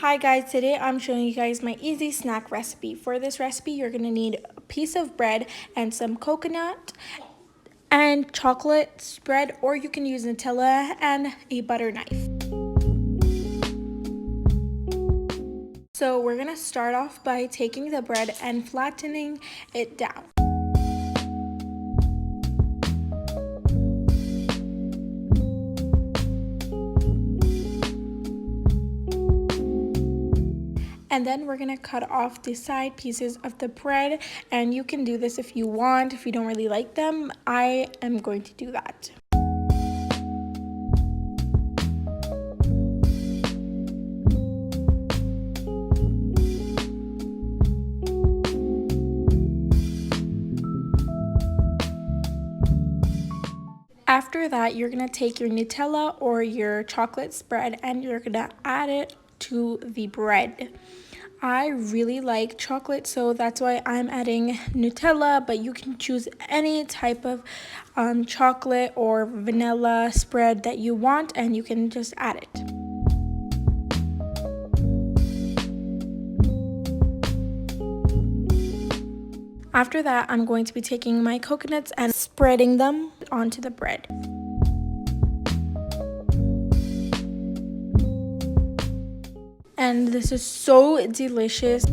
Hi guys, today I'm showing you guys my easy snack recipe. For this recipe, you're going to need a piece of bread and some coconut and chocolate spread, or you can use Nutella and a butter knife. So we're going to start off by taking the bread and flattening it down. And then we're going to cut off the side pieces of the bread, and you can do this if you want. If you don't really like them, I am going to do that. After that, you're going to take your Nutella or your chocolate spread and you're going to add it to the bread. I really like chocolate, so that's why I'm adding Nutella, but you can choose any type of chocolate or vanilla spread that you want and you can just add it. After that, I'm going to be taking my coconuts and spreading them onto the bread. And this is so delicious.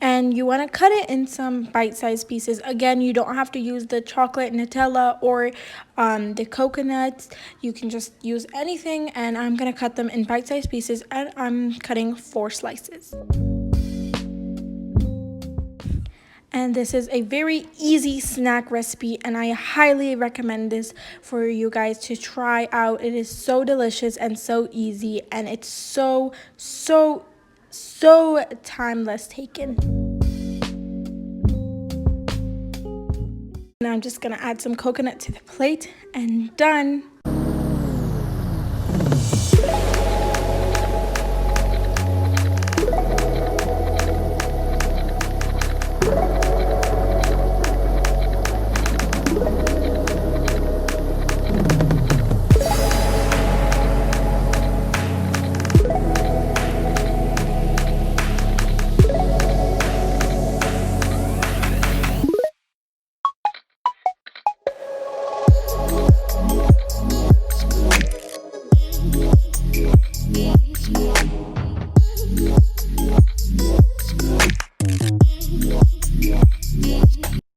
And you want to cut it in some bite-sized pieces. Again, you don't have to use the chocolate Nutella or the coconuts. You can just use anything, and I'm going to cut them in bite-sized pieces, and I'm cutting 4 slices. And this is a very easy snack recipe, and I highly recommend this for you guys to try out. It is so delicious and so easy, and it's so timeless taken. Now I'm just gonna add some coconut to the plate and done.